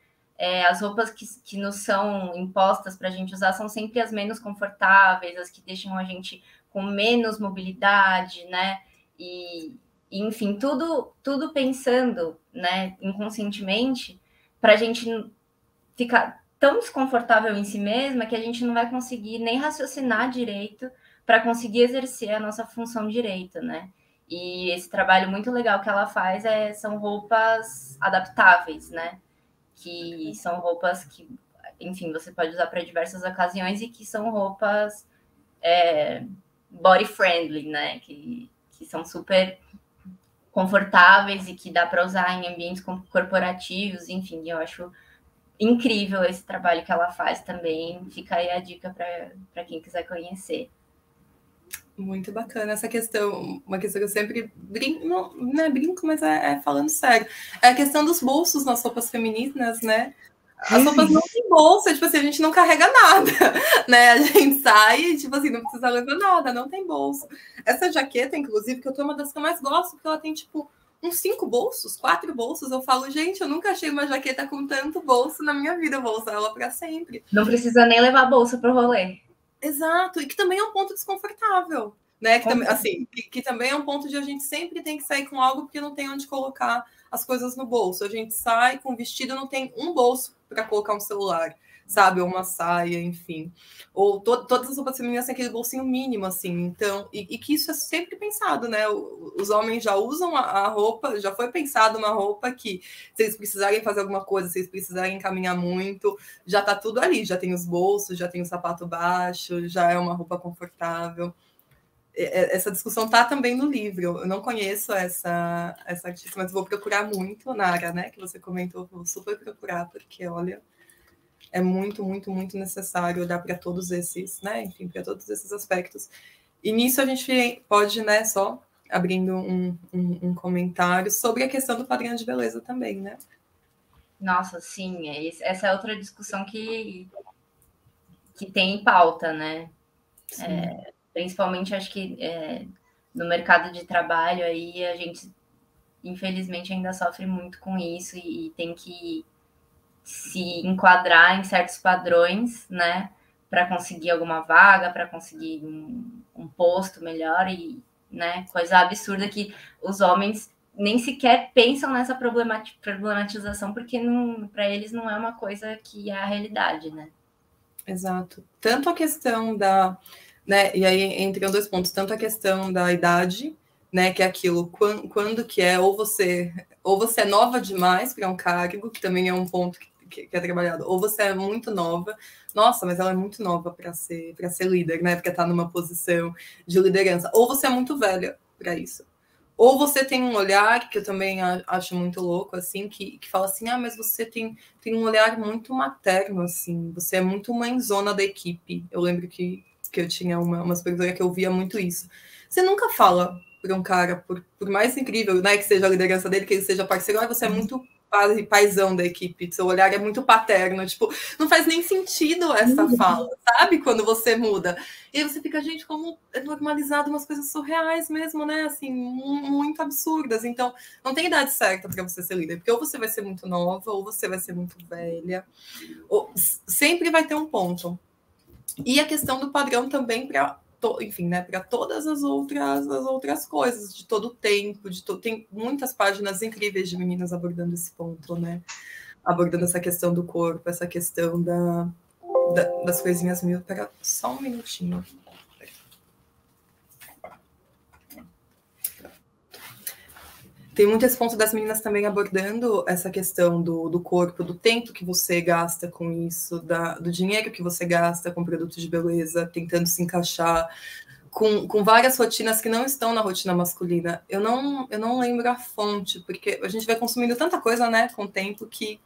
as roupas que nos são impostas para a gente usar são sempre as menos confortáveis, as que deixam a gente com menos mobilidade, né, e enfim, tudo pensando, né, inconscientemente, para a gente ficar tão desconfortável em si mesma que a gente não vai conseguir nem raciocinar direito para conseguir exercer a nossa função direito, né? E esse trabalho muito legal que ela faz são roupas adaptáveis, né? Que são roupas que, enfim, você pode usar para diversas ocasiões e que são roupas body friendly, né? Que são super confortáveis e que dá para usar em ambientes corporativos, enfim, eu acho incrível esse trabalho que ela faz também. Fica aí a dica para quem quiser conhecer. Muito bacana essa questão, uma questão que eu sempre brinco, não é brinco, mas é falando sério. É a questão dos bolsos nas roupas femininas, né? As roupas não têm bolsa, tipo assim, a gente não carrega nada, né? A gente sai, tipo assim, não precisa levar nada, não tem bolso. Essa jaqueta, inclusive, que eu tô uma das que eu mais gosto, porque ela tem, tipo, uns 5 bolsos, 4 bolsos. Eu falo, gente, eu nunca achei uma jaqueta com tanto bolso na minha vida, eu vou usar ela para sempre. Não precisa nem levar bolsa pro rolê. Exato, e que também é um ponto desconfortável, né? Que também, assim, que também é um ponto de a gente sempre tem que sair com algo porque não tem onde colocar as coisas no bolso. A gente sai com vestido, não tem um bolso para colocar um celular, sabe? Ou uma saia, enfim. Ou todas as roupas femininas têm aquele bolsinho mínimo, assim. Então, e que isso é sempre pensado, né? Os homens já usam a roupa, já foi pensado uma roupa que, se eles precisarem fazer alguma coisa, se eles precisarem caminhar muito, já tá tudo ali. Já tem os bolsos, já tem o sapato baixo, já é uma roupa confortável. Essa discussão tá também no livro. Eu não conheço essa artista, mas vou procurar muito, Nara, né? Que você comentou, vou super procurar, porque, olha, é muito, muito, muito necessário olhar para todos esses, né? Enfim, para todos esses aspectos. E nisso a gente pode, né, só abrindo um comentário sobre a questão do padrão de beleza também, né? Nossa, sim, essa é outra discussão que tem em pauta, né? Principalmente, acho que no mercado de trabalho aí a gente, infelizmente, ainda sofre muito com isso e tem que se enquadrar em certos padrões, né? Para conseguir alguma vaga, para conseguir um posto melhor e, né? Coisa absurda que os homens nem sequer pensam nessa problematização, porque para eles não é uma coisa que é a realidade, né? Exato. Tanto a questão da, né, e aí entram 2 pontos, tanto a questão da idade, né, que é aquilo, quando que é, ou você é nova demais para um cargo, que também é um ponto que é trabalhado, ou você é muito nova, nossa, mas ela é muito nova para ser líder, né, porque está numa posição de liderança, ou você é muito velha para isso. Ou você tem um olhar, que eu também acho muito louco, assim, que fala assim, mas você tem um olhar muito materno, assim, você é muito mãezona da equipe. Eu lembro que eu tinha uma supervisora que eu via muito isso. Você nunca fala para um cara, por mais incrível, né, que seja a liderança dele, que ele seja parceiro, você é muito paizão da equipe, seu olhar é muito paterno, tipo, não faz nem sentido essa fala, sabe? Quando você muda. E aí você fica, gente, como é normalizado umas coisas surreais mesmo, né? Assim, muito absurdas. Então, não tem idade certa para você ser líder, porque ou você vai ser muito nova, ou você vai ser muito velha. Sempre vai ter um ponto. E a questão do padrão também para, enfim, né, para todas as outras coisas, de todo o tempo, tem muitas páginas incríveis de meninas abordando esse ponto, né? Abordando essa questão do corpo, essa questão das coisinhas mil. Pera só um minutinho. Tem muito esse ponto das meninas também abordando essa questão do corpo, do tempo que você gasta com isso, do dinheiro que você gasta com produtos de beleza, tentando se encaixar com várias rotinas que não estão na rotina masculina. Eu não lembro a fonte, porque a gente vai consumindo tanta coisa, né, com o tempo, que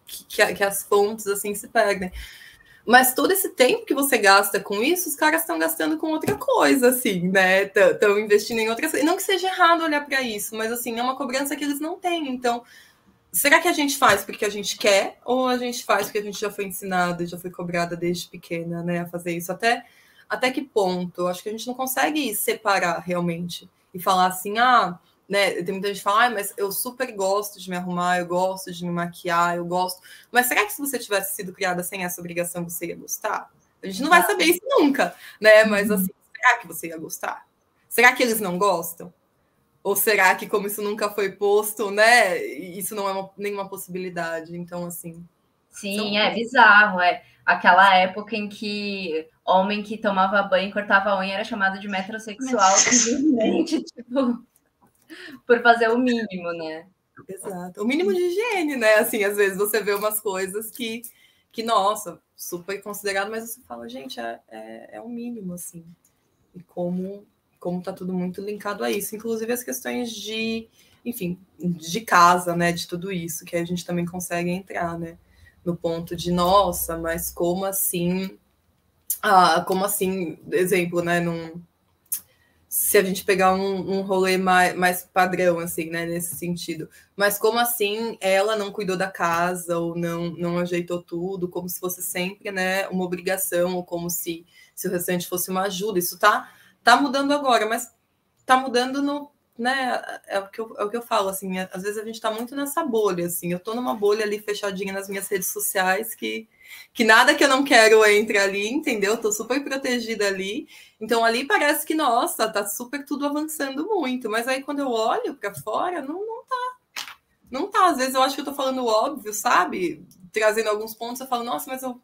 as fontes, assim, se perdem. Mas todo esse tempo que você gasta com isso, os caras estão gastando com outra coisa, assim, né? Estão investindo em outras coisas. E não que seja errado olhar para isso, mas, assim, é uma cobrança que eles não têm. Então, será que a gente faz porque a gente quer? Ou a gente faz porque a gente já foi ensinada, já foi cobrada desde pequena, né? A fazer isso? Até que ponto? Acho que a gente não consegue separar realmente e falar assim, né? Tem muita gente que fala, mas eu super gosto de me arrumar, eu gosto de me maquiar, eu gosto. Mas será que se você tivesse sido criada sem essa obrigação, você ia gostar? A gente não vai saber isso nunca, né? Mas assim, será que você ia gostar? Será que eles não gostam? Ou será que, como isso nunca foi posto, né? Isso não é nenhuma possibilidade? Então, assim. Sim, é bizarro. É aquela época em que homem que tomava banho e cortava a unha era chamado de metrosexual, simplesmente, tipo, por fazer o mínimo, né? Exato. O mínimo de higiene, né? Assim, às vezes você vê umas coisas que nossa, super considerado, mas você fala, gente, é o mínimo, assim. E como como tá tudo muito linkado a isso, inclusive as questões de, enfim, de casa, né, de tudo isso, que a gente também consegue entrar, né, no ponto de, nossa, mas como assim, exemplo, né, se a gente pegar um rolê mais padrão, assim, né, nesse sentido, mas como assim ela não cuidou da casa, ou não ajeitou tudo, como se fosse sempre, né, uma obrigação, ou como se o restante fosse uma ajuda, isso tá mudando agora, mas tá mudando no, né, é o que eu falo, assim, às vezes a gente tá muito nessa bolha, assim, eu tô numa bolha ali fechadinha nas minhas redes sociais, que nada que eu não quero entre ali, entendeu? Tô super protegida ali, então ali parece que, nossa, tá super tudo avançando muito, mas aí quando eu olho para fora, não tá, às vezes eu acho que eu tô falando óbvio, sabe? Trazendo alguns pontos, eu falo, nossa, mas eu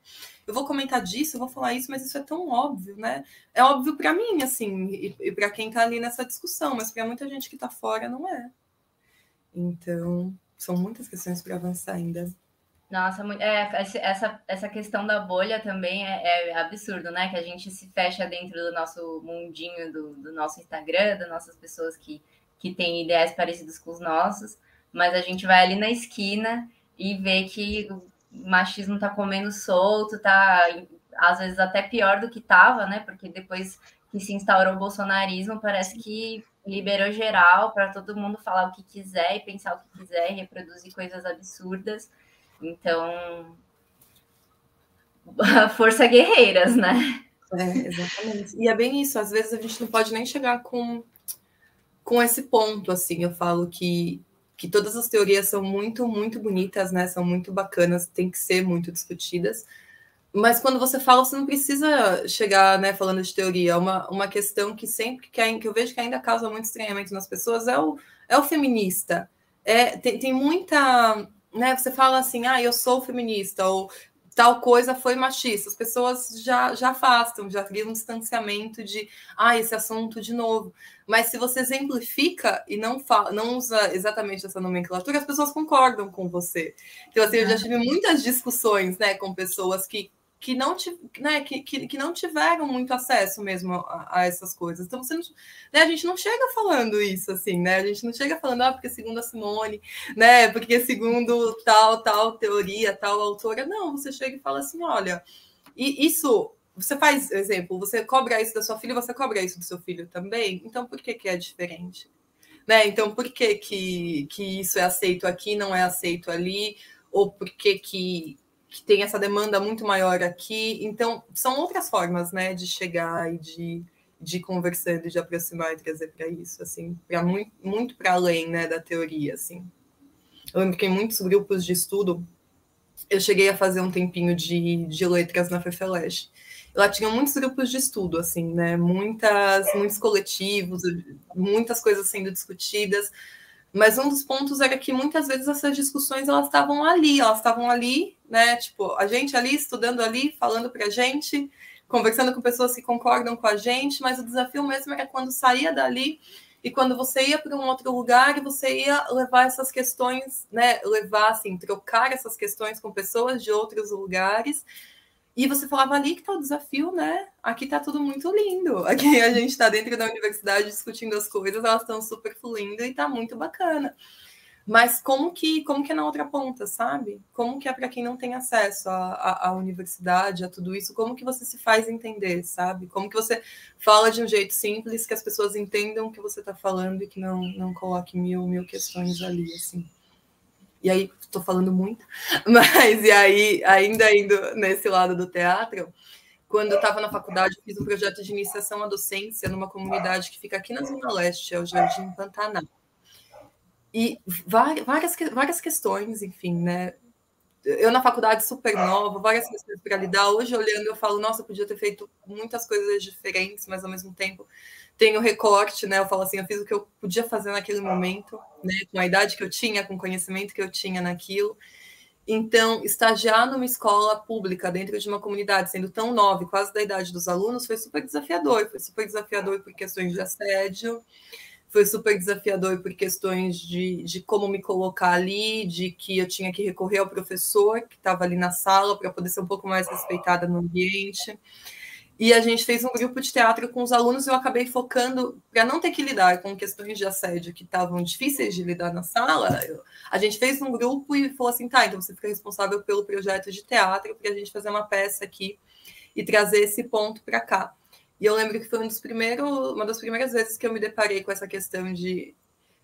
vou comentar disso, eu vou falar isso, mas isso é tão óbvio, né? É óbvio para mim, assim, e para quem tá ali nessa discussão, mas para muita gente que tá fora não é. Então, são muitas questões para avançar ainda. Nossa, essa questão da bolha também é absurdo, né? Que a gente se fecha dentro do nosso mundinho, do nosso Instagram, das nossas pessoas que têm ideais parecidos com os nossos, mas a gente vai ali na esquina e vê que o machismo tá comendo solto, tá às vezes até pior do que tava, né? Porque depois que se instaurou o bolsonarismo, parece que liberou geral para todo mundo falar o que quiser e pensar o que quiser e reproduzir coisas absurdas. Então, força guerreiras, né? Exatamente. E é bem isso, às vezes a gente não pode nem chegar com esse ponto, assim, eu falo que todas as teorias são muito, muito bonitas, né, são muito bacanas, tem que ser muito discutidas, mas quando você fala, você não precisa chegar, né, falando de teoria, uma questão que sempre que eu vejo que ainda causa muito estranhamento nas pessoas é o feminista, tem muita, né, você fala assim, eu sou feminista, ou tal coisa foi machista, as pessoas já afastam, já criam um distanciamento de, esse assunto de novo. Mas se você exemplifica e não usa exatamente essa nomenclatura, as pessoas concordam com você. Então, assim, eu já tive muitas discussões, né, com pessoas que não tiveram muito acesso mesmo a essas coisas. Então, né, a gente não chega falando isso, assim, né? A gente não chega falando, porque segundo a Simone, né? Porque segundo tal teoria, tal autora. Não, você chega e fala assim, olha, e isso... Você faz, exemplo, você cobra isso da sua filha, você cobra isso do seu filho também? Então, por que é diferente? Né? Então, por que isso é aceito aqui e não é aceito ali? Ou por que tem essa demanda muito maior aqui? Então, são outras formas, né, de chegar e de ir conversando, de aproximar e trazer para isso, assim, para muito para além, né, da teoria, assim. Eu lembro que em muitos grupos de estudo, eu cheguei a fazer um tempinho de letras na FEFELESH. Lá tinha muitos grupos de estudo, assim, né? Muitos coletivos, muitas coisas sendo discutidas. Mas um dos pontos era que muitas vezes essas discussões elas estavam ali, né? Tipo, a gente ali estudando ali, falando para a gente, conversando com pessoas que concordam com a gente, mas o desafio mesmo era quando saía dali e quando você ia para um outro lugar e você ia levar essas questões, né? Trocar essas questões com pessoas de outros lugares. E você falava ali que tá o desafio, né? Aqui tá tudo muito lindo. Aqui a gente tá dentro da universidade discutindo as coisas, elas estão super fluindo e tá muito bacana. Mas como que é na outra ponta, sabe? Como que é para quem não tem acesso à universidade, a tudo isso? Como que você se faz entender, sabe? Como que você fala de um jeito simples que as pessoas entendam o que você tá falando e que não coloque mil questões ali, assim. E aí, estou falando muito, mas e aí, ainda indo nesse lado do teatro, quando eu estava na faculdade, eu fiz um projeto de iniciação à docência numa comunidade que fica aqui na Zona Leste, é o Jardim Pantanal. E várias questões, enfim, né? Eu na faculdade super nova, várias questões para lidar. Hoje, olhando, eu falo, nossa, eu podia ter feito muitas coisas diferentes, mas ao mesmo tempo tenho recorte, né? Eu falo assim, eu fiz o que eu podia fazer naquele momento, né? Com a idade que eu tinha, com o conhecimento que eu tinha naquilo. Então, estagiar numa escola pública dentro de uma comunidade, sendo tão nova, quase da idade dos alunos, foi super desafiador. Foi super desafiador por questões de assédio, foi super desafiador por questões de como me colocar ali, de que eu tinha que recorrer ao professor que estava ali na sala para poder ser um pouco mais respeitada no ambiente. E a gente fez um grupo de teatro com os alunos e eu acabei focando, para não ter que lidar com questões de assédio que estavam difíceis de lidar na sala, a gente fez um grupo e falou assim, tá, então você fica responsável pelo projeto de teatro para a gente fazer uma peça aqui e trazer esse ponto para cá. E eu lembro que foi uma das primeiras vezes que eu me deparei com essa questão de,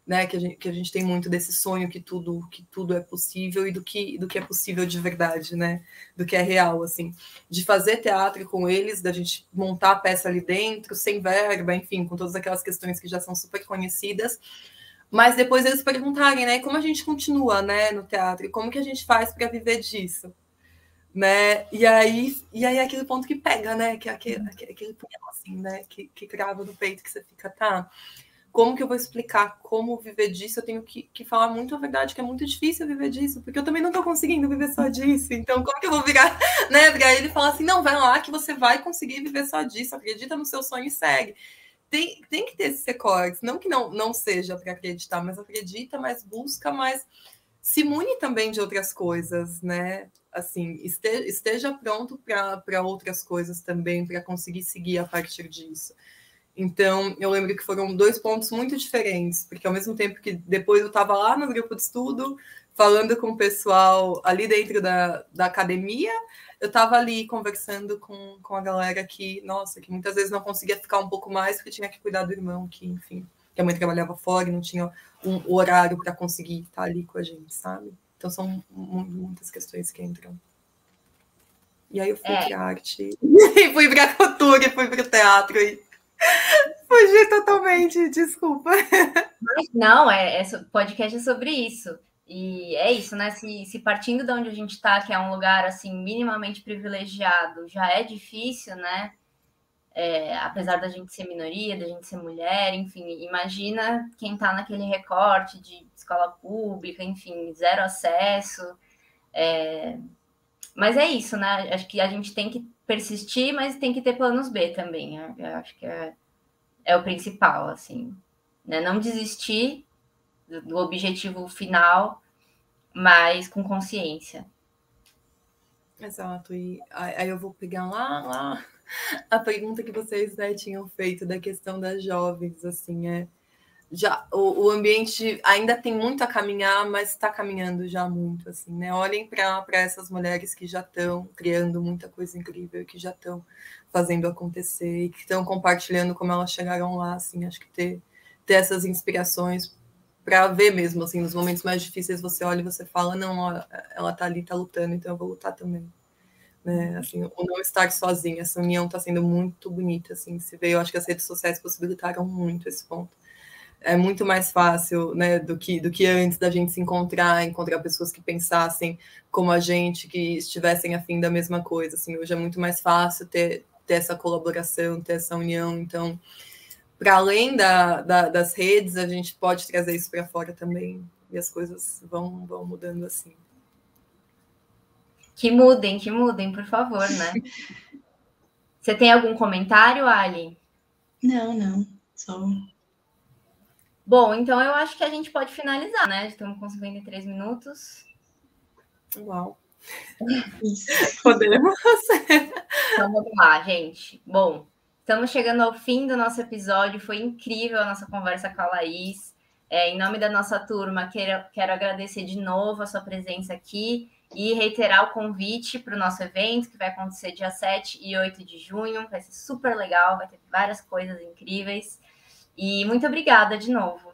né, que a gente tem muito desse sonho que tudo é possível e do que é possível de verdade, né? Do que é real, assim. De fazer teatro com eles, da gente montar a peça ali dentro, sem verba, enfim, com todas aquelas questões que já são super conhecidas. Mas depois eles perguntarem, né? Como a gente continua, né, no teatro? E como que a gente faz para viver disso? Né? E aí é aquele ponto que pega, né? Que é aquele punhal, assim, né? Que crava no peito, que você fica, tá... Como que eu vou explicar como viver disso? Eu tenho que falar muito a verdade, que é muito difícil viver disso, porque eu também não estou conseguindo viver só disso. Então, como que eu vou virar, né, para ele falar assim, não, vai lá que você vai conseguir viver só disso, acredita no seu sonho e segue. Tem que ter esses recortes, não que não seja para acreditar, mas acredita, mas busca, mas se imune também de outras coisas, né? Assim, esteja pronto para outras coisas também, para conseguir seguir a partir disso. Então, eu lembro que foram 2 pontos muito diferentes, porque ao mesmo tempo que depois eu estava lá no grupo de estudo, falando com o pessoal ali dentro da academia, eu estava ali conversando com a galera que, nossa, que muitas vezes não conseguia ficar um pouco mais, porque tinha que cuidar do irmão, que, enfim, que a mãe trabalhava fora e não tinha um horário para conseguir estar ali com a gente, sabe? Então, são muitas questões que entram. E aí eu fui para arte, e fui para a cultura, e fui para o teatro, e... Fugi totalmente, desculpa. Mas não, podcast é sobre isso. E é isso, né? Se partindo de onde a gente está, que é um lugar assim minimamente privilegiado, já é difícil, né? Apesar da gente ser minoria, da gente ser mulher, enfim, imagina quem está naquele recorte de escola pública, enfim, zero acesso. Mas é isso, né? Acho que a gente tem que persistir, mas tem que ter planos B também. Eu acho que é o principal, assim, né? Não desistir do objetivo final, mas com consciência. Exato, e aí eu vou pegar lá a pergunta que vocês, né, tinham feito da questão das jovens, assim, já o ambiente ainda tem muito a caminhar, mas está caminhando já muito, assim, né? Olhem para essas mulheres que já estão criando muita coisa incrível, que já estão fazendo acontecer, e que estão compartilhando como elas chegaram lá, assim, acho que ter essas inspirações para ver mesmo, assim, nos momentos mais difíceis você olha e você fala, não, ela tá ali, tá lutando, então eu vou lutar também. Né? Assim, o não estar sozinha, essa união está sendo muito bonita, assim, se vê, eu acho que as redes sociais possibilitaram muito esse ponto. É muito mais fácil, né, do que antes da gente se encontrar pessoas que pensassem como a gente, que estivessem afim da mesma coisa, assim, hoje é muito mais fácil ter essa colaboração, ter essa união, então, para além das redes, a gente pode trazer isso para fora também, e as coisas vão mudando assim. Que mudem, por favor, né? Você tem algum comentário, Ali? Não, só... Bom, então eu acho que a gente pode finalizar, né? Estamos com 53 minutos. Uau! Isso. Podemos. Então vamos lá, gente. Bom, estamos chegando ao fim do nosso episódio. Foi incrível a nossa conversa com a Laís. Em nome da nossa turma, quero agradecer de novo a sua presença aqui e reiterar o convite para o nosso evento, que vai acontecer dia 7 e 8 de junho. Vai ser super legal, vai ter várias coisas incríveis. E muito obrigada de novo.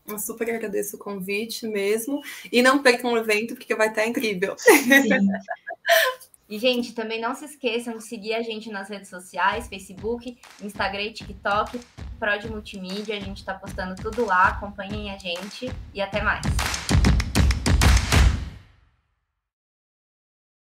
Eu super agradeço o convite mesmo. E não percam o evento, porque vai estar incrível. Sim. E, gente, também não se esqueçam de seguir a gente nas redes sociais, Facebook, Instagram e TikTok, Prod Multimídia. A gente está postando tudo lá. Acompanhem a gente e até mais.